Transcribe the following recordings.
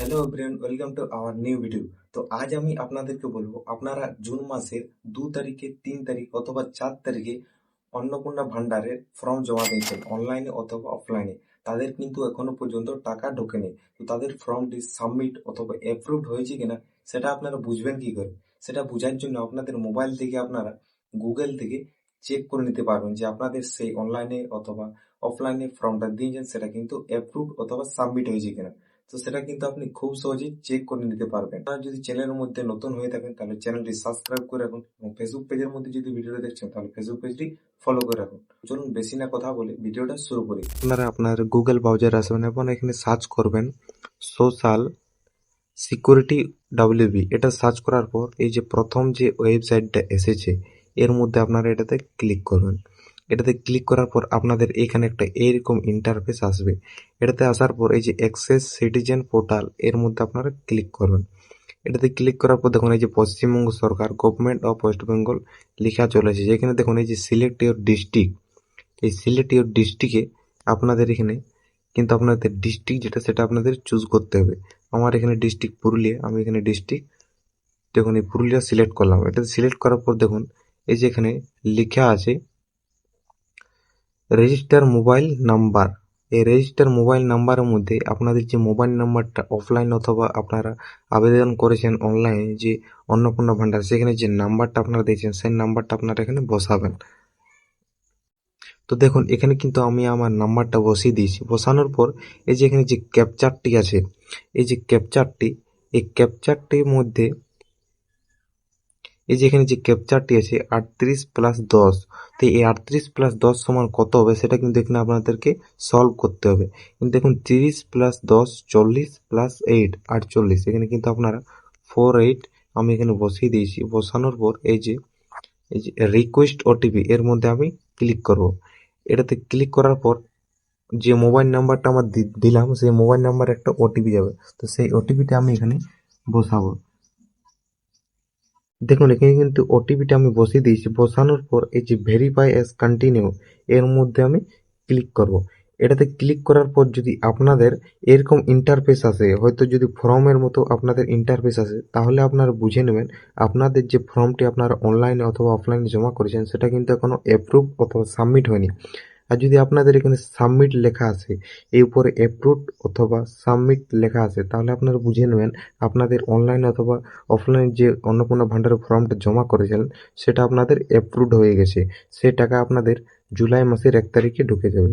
Hello everyone, welcome to our new video. তো আজ আমি আপনাদেরকে বলবো, আপনারা জুন মাসের 2 তারিখে, 3 তারিখ অথবা 4 তারিখে অন্নপূর্ণা ভান্ডারের ফর্ম জমা দিয়েছেন অনলাইনে অথবা অফলাইনে, তাদের কিন্তু এখনো পর্যন্ত টাকা ঢোকেনি। তো তাদের ফর্মটি সাবমিট অথবা অ্যাপ্রুভড হয়েছে কিনা সেটা আপনারা বুঝবেন কি করে? সেটা বোঝার জন্য আপনাদের মোবাইল থেকে আপনারা গুগল থেকে চেক করে নিতে পারবেন যে আপনাদের সেই অনলাইনে অথবা অফলাইনে ফর্মটা দিয়েছেন সেটা কিন্তু অ্যাপ্রুভড অথবা সাবমিট হয়েছে কিনা। তো সেটা কিন্তু আপনি খুব সহজেই চেক করে নিতে পারবেন। আর যদি চ্যানেলের মধ্যে নতুন হয়ে থাকেন তাহলে চ্যানেলটি সাবস্ক্রাইব করে রাখুন, এবং ফেসবুক পেজের মধ্যে যদি ভিডিওটা দেখছেন তাহলে ফেসবুক পেজটি ফলো করে রাখুন। চলুন বেশি না কথা বলে ভিডিওটা শুরু করি। আপনারা আপনার গুগল ব্রাউজারে আসবেন এবং এখানে সার্চ করবেন সোশ্যাল সিকিউরিটি WB। এটা সার্চ করার পর এই যে প্রথম যে ওয়েবসাইটটা এসেছে এর মধ্যে আপনারা এটাতে ক্লিক করবেন। এটাতে ক্লিক করার পর আপনাদের এখানে একটা এইরকম ইন্টারফেস আসবে। এটাতে আসার পর এই যে অ্যাক্সেস সিটিজেন পোর্টাল এর মধ্যে আপনারা ক্লিক করবেন। এটাতে ক্লিক করার পর দেখুন এই যে পশ্চিমবঙ্গ সরকার গভর্নমেন্ট অফ ওয়েস্ট বেঙ্গল লেখা চলেছে, যেখানে দেখুন এই যে সিলেক্ট ইউর ডিস্ট্রিক্ট। এই সিলেক্ট ইউর ডিস্ট্রিক্টে আপনাদের এখানে কিন্তু আপনাদের ডিস্ট্রিক্ট যেটা সেটা আপনাদের চুজ করতে হবে। আমার এখানে ডিস্ট্রিক্ট পুরুলিয়া, আমি এখানে ডিস্ট্রিক্ট দেখুন এই পুরুলিয়া সিলেক্ট করলাম। এটা সিলেক্ট করার পর দেখুন এই যে এখানে লেখা আছে রেজিস্টার মোবাইল নাম্বার। এই রেজিস্টার মোবাইল নাম্বারের মধ্যে আপনাদের যে মোবাইল নাম্বারটা অফলাইন অথবা আপনারা আবেদন করেছেন অনলাইনে যে অন্নপূর্ণা ভান্ডার, সেখানে যে নাম্বারটা আপনারা দিয়েছেন সেই নাম্বারটা আপনারা এখানে বসাবেন। তো দেখুন এখানে কিন্তু আমি আমার নাম্বারটা বসিয়ে দিয়েছি। বসানোর পর এই যে এখানে যে ক্যাপচারটি আছে, এই যে ক্যাপচারটি, এই ক্যাপচারটির মধ্যে এই যে এখানে যে ক্যাপচারটি আছে 38+10, তো এই 38+10 সমান কত হবে সেটা কিন্তু এখানে আপনাদেরকে সলভ করতে হবে। কিন্তু দেখুন 30+10 40+8 48, এখানে কিন্তু আপনারা 48 আমি এখানে বসিয়ে দিয়েছি। বসানোর পর এই যে রিকোয়েস্ট ওটিপি এর মধ্যে আমি ক্লিক করব। এটাতে ক্লিক করার পর যে মোবাইল নাম্বারটা আমার দিলাম সেই মোবাইল নাম্বারে একটা ওটিপি যাবে। তো সেই ওটিপিটা আমি এখানে বসাবো। দেখুন এখানে কিন্তু ওটিপিটা আমি বসিয়ে দিয়েছি। বসানোর পর এই যে ভেরিফাই অ্যাজ কন্টিনিউ এর মধ্যে আমি ক্লিক করব। এটাতে ক্লিক করার পর যদি আপনাদের এরকম ইন্টারফেস আসে, হয়তো যদি ফর্মের মতো আপনাদের ইন্টারফেস আসে, তাহলে আপনারা বুঝে নেবেন আপনাদের যে ফর্মটি আপনারা অনলাইনে অথবা অফলাইনে জমা করেছেন সেটা কিন্তু এখনো অ্যাপ্রুভ অথবা সাবমিট হয়নি। আর যদি আপনাদের এখানে সাবমিট লেখা আছে, এই উপরে অ্যাপ্রুভড অথবা সাবমিট লেখা আছে, তাহলে আপনারা বুঝে নেবেন আপনাদের অনলাইন অথবা অফলাইন যে অন্নপূর্ণা ভান্ডারের ফর্মটা জমা করেছিলেন সেটা আপনাদের অ্যাপ্রুভড হয়ে গেছে। সে টাকা আপনাদের জুলাই মাসের 1 তারিখে ঢুকে যাবে।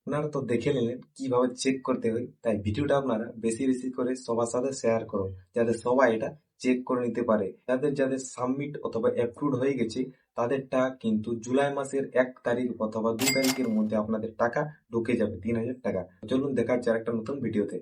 আপনারা তো দেখে নিলেন কিভাবে চেক করতে হয়, তাই ভিডিওটা আপনারা বেশি বেশি করে সবার সাথে শেয়ার করুন যাতে সবাই এটা চেক করে নিতে পারে। যাদের যাদের সাবমিট অথবা অ্যাপ্রুভড হয়ে গেছে তাদের টাকা কিন্তু জুলাই মাসের 1 তারিখ অথবা 2 তারিখের মধ্যে আপনাদের টাকা ঢুকে যাবে, 3,000 টাকা। চলুন দেখা যাচ্ছে আরেকটা নতুন ভিডিওতে।